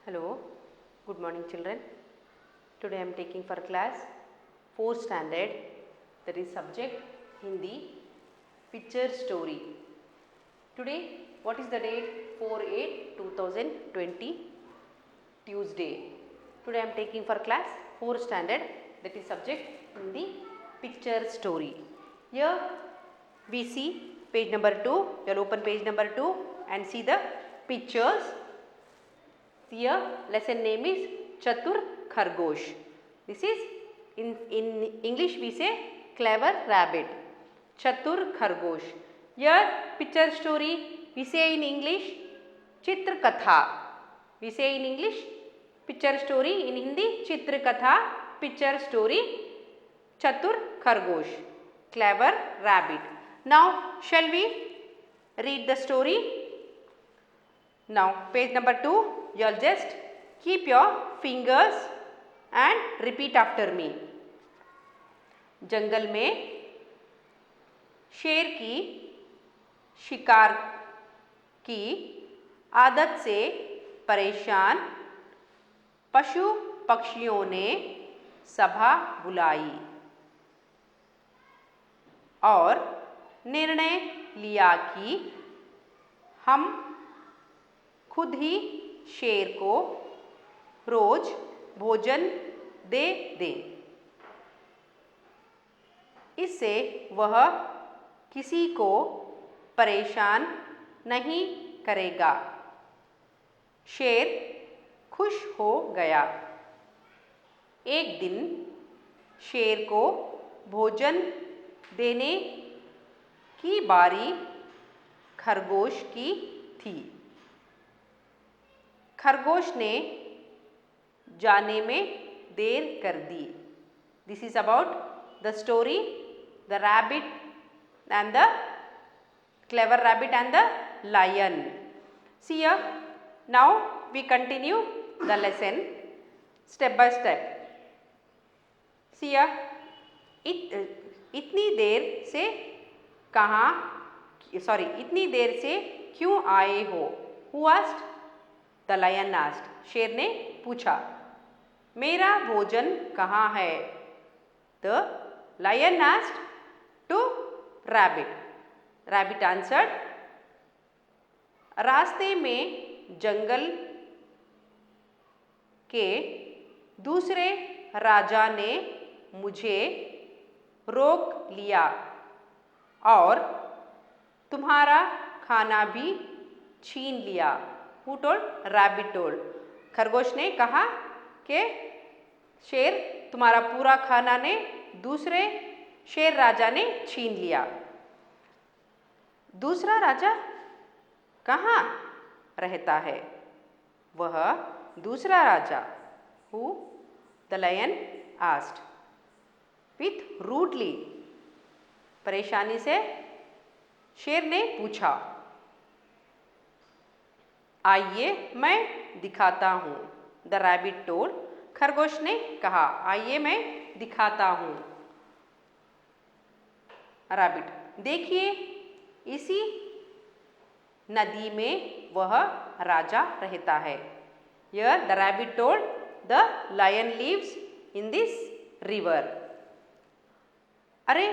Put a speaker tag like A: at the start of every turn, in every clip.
A: Hello, good morning children. Today I am taking for class 4th standard, that is subject Hindi, picture story. Today what is the date? 4/8/2020, Tuesday. Today I am taking for class 4th standard, that is subject Hindi, picture story. Here we see page number 2. You will open page number 2 and see the pictures. Here lesson name is Chatur Khargosh. This is in English we say clever rabbit. Chatur Khargosh. Here picture story we say in English Chitra Katha. We say in English picture story, in Hindi Chitra Katha, picture story Chatur Khargosh, clever rabbit. Now shall we read the story? Now page number 2. You all just keep your fingers and repeat after me. जंगल में शेर की शिकार की आदत से परेशान पशु पक्षियों ने सभा बुलाई और निर्णय लिया कि हम खुद ही शेर को रोज भोजन दे दें। इससे वह किसी को परेशान नहीं करेगा। शेर खुश हो गया। एक दिन शेर को भोजन देने की बारी खरगोश की थी। खरगोश ने जाने में देर कर दी। This is about the story the rabbit and the clever rabbit and the lion. See here, now we continue the lesson step by step. See here, इतनी देर से इतनी देर से क्यों आए हो? Who asked? The lion asked. शेर ने पूछा, मेरा भोजन कहाँ है? The lion asked to rabbit. Rabbit answered, रास्ते में जंगल के दूसरे राजा ने मुझे रोक लिया और तुम्हारा खाना भी छीन लिया. Who told? Rabbit told. खरगोश ने कहा कि शेर तुम्हारा पूरा खाना ने दूसरे शेर राजा ने छीन लिया. दूसरा राजा कहाँ रहता है? वह दूसरा राजा. Who? The lion asked. With rudely. परेशानी से शेर ने पूछा. आइए मैं दिखाता हूँ. The rabbit told. खरगोश ने कहा, आइए मैं दिखाता हूँ. रैबिट, देखिए इसी नदी में वह राजा रहता है. Here the rabbit told the lion lives in this river. अरे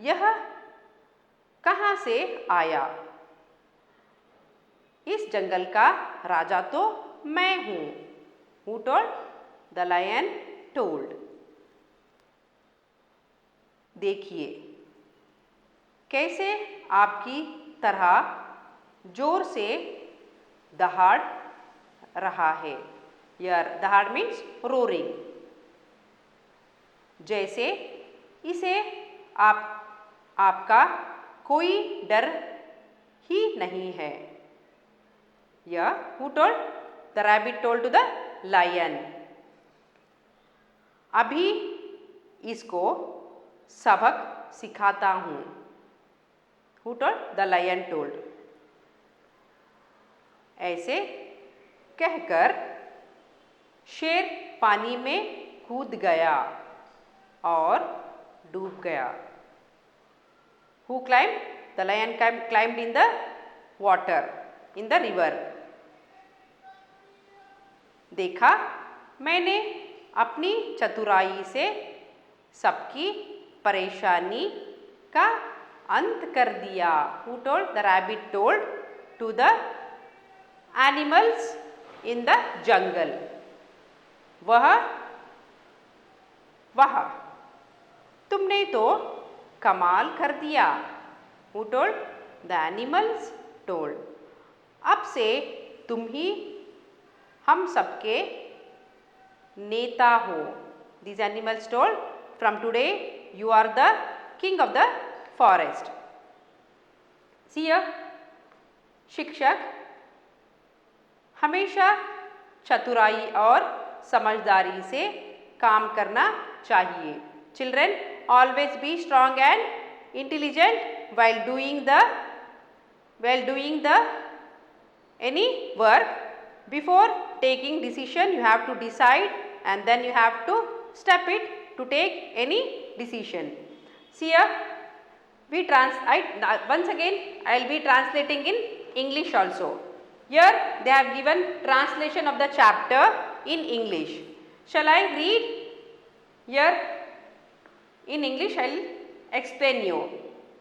A: यह कहाँ से आया? इस जंगल का राजा तो मैं हूँ. Who told? The lion told. देखिए कैसे आपकी तरह जोर से दहाड़ रहा है. Here दहाड़ means roaring. जैसे इसे आपका कोई डर ही नहीं है. Yeah, who told? The rabbit told to the lion. अभी इसको सबक सिखाता हूँ. Who told? The lion told. ऐसे कहकर शेर पानी में कूद गया और डूब गया. Who climbed? The lion climbed in the water, in the river. देखा मैंने अपनी चतुराई से सबकी परेशानी का अंत कर दिया. Who told? The rabbit told to the animals in the jungle. वह तुमने तो कमाल कर दिया. Who told? The animals told. अब से तुम ही हम सबके नेता हो. These animals told, from today you are the king of the forest. See here, शिक्षक हमेशा चतुराई और समझदारी से काम करना चाहिए. Children, always be strong and intelligent while doing the any work. Before taking decision, you have to decide and then you have to step it to take any decision. See here, once again I will be translating in English also. Here they have given translation of the chapter in English. Shall I read? Here in English I will explain you.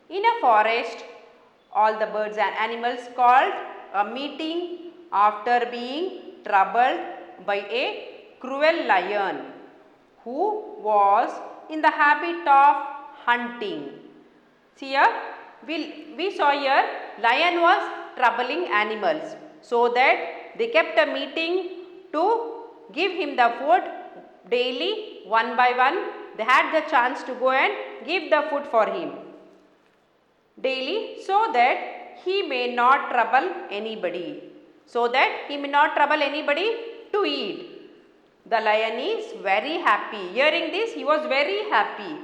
A: In a forest, all the birds and animals called a meeting after being troubled by a cruel lion who was in the habit of hunting. See here, we saw here lion was troubling animals, so that they kept a meeting to give him the food daily one by one. They had the chance to go and give the food for him daily, so that he may not trouble anybody. To eat. The lion is very happy. Hearing this, he was very happy.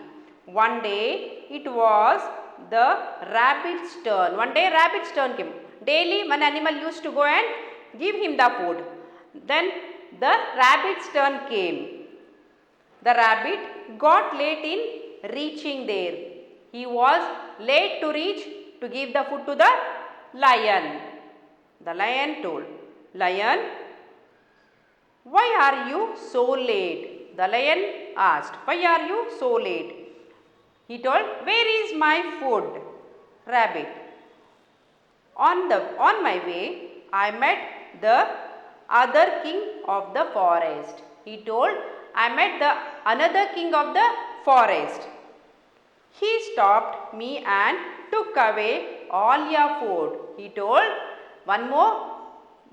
A: One day it was the rabbit's turn. One day rabbit's turn came. Daily one animal used to go and give him the food. Then the rabbit's turn came. The rabbit got late in reaching there. He was late to reach to give the food to the lion. The lion told, "Lion, why are you so late?" The lion asked, "Why are you so late?" He told, "Where is my food?" Rabbit, on my way, I met the other king of the forest. He told, I met the another king of the forest. He stopped me and took away all your food. He told, one more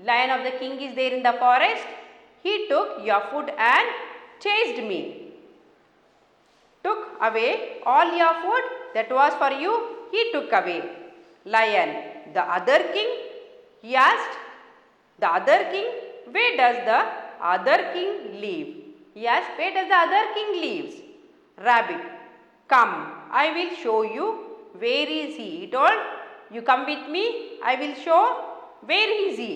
A: lion of the king is there in the forest. He took your food and chased me. Took away all your food that was for you. He took away. Lion, the other king, he asked, the other king, where does the other king live? He asked, where does the other king lives? Rabbit, come, I will show you where is he. He told, you come with me, I will show where is he.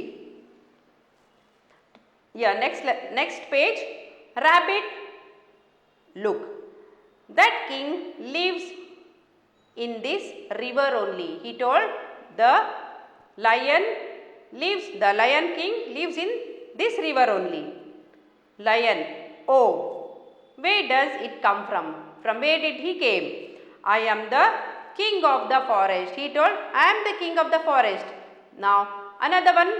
A: Yeah, next page. Rabbit, look, that king lives in this river only. He told, the lion king lives in this river only. Lion, oh, where does it come from? From where did he came? I am the king of the forest. He told, I am the king of the forest. Now, another one,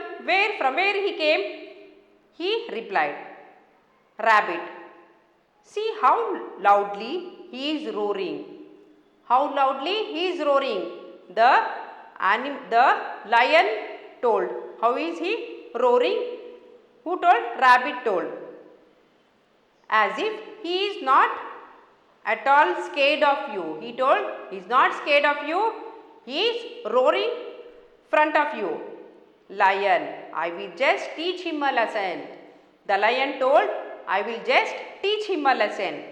A: from where he came? He replied, Rabbit, see how loudly he is roaring. How loudly he is roaring. The lion told. How is he roaring? Who told? Rabbit told. As if he is not at all scared of you. He told, he is not scared of you. He is roaring front of you. Lion, I will just teach him a lesson. The lion told, I will just teach him a lesson.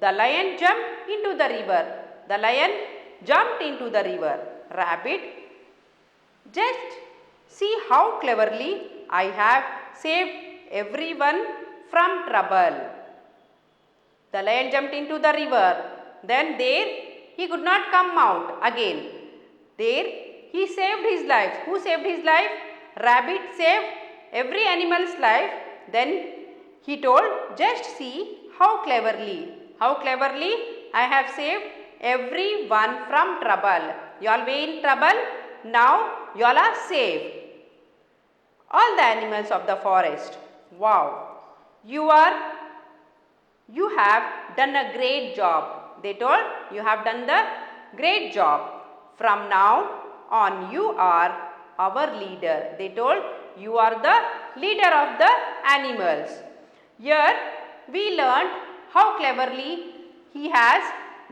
A: The lion jumped into the river. The lion jumped into the river. Rabbit, just see how cleverly I have saved everyone from trouble. The lion jumped into the river. Then there he could not come out again. There he saved his life. Who saved his life? Rabbit saved every animal's life. Then He told, just see how cleverly I have saved everyone from trouble. You all were in trouble, now you all are safe. All the animals of the forest. Wow, you have done a great job. They told, you have done the great job. From now on, you are our leader. They told, you are the leader of the animals. Here we learned how cleverly he has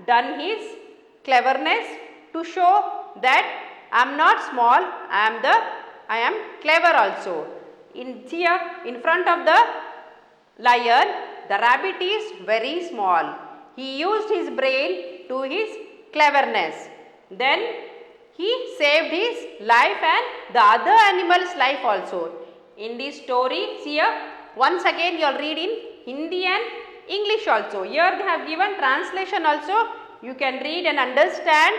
A: done his cleverness to show that I am not small, I am clever also. Here in front of the lion, the rabbit is very small. He used his brain to his cleverness. Then he saved his life and the other animal's life also. In this story, see here, once again you will read in Hindi and English also. Here they have given translation also. You can read and understand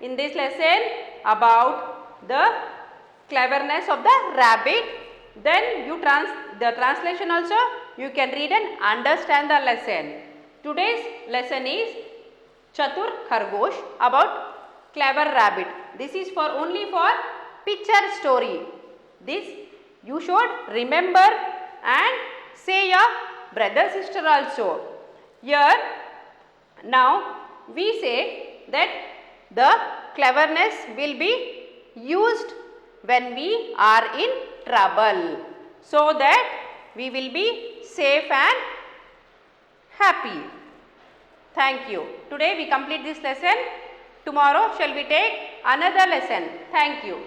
A: in this lesson about the cleverness of the rabbit. Then the translation also you can read and understand the lesson. Today's lesson is Chatur Khargosh about clever rabbit. This is for only for picture story. This you should remember and say your brother sister also. Here now we say that the cleverness will be used when we are in trouble, so that we will be safe and happy. Thank you. Today we complete this lesson. Tomorrow shall we take another lesson. Thank you.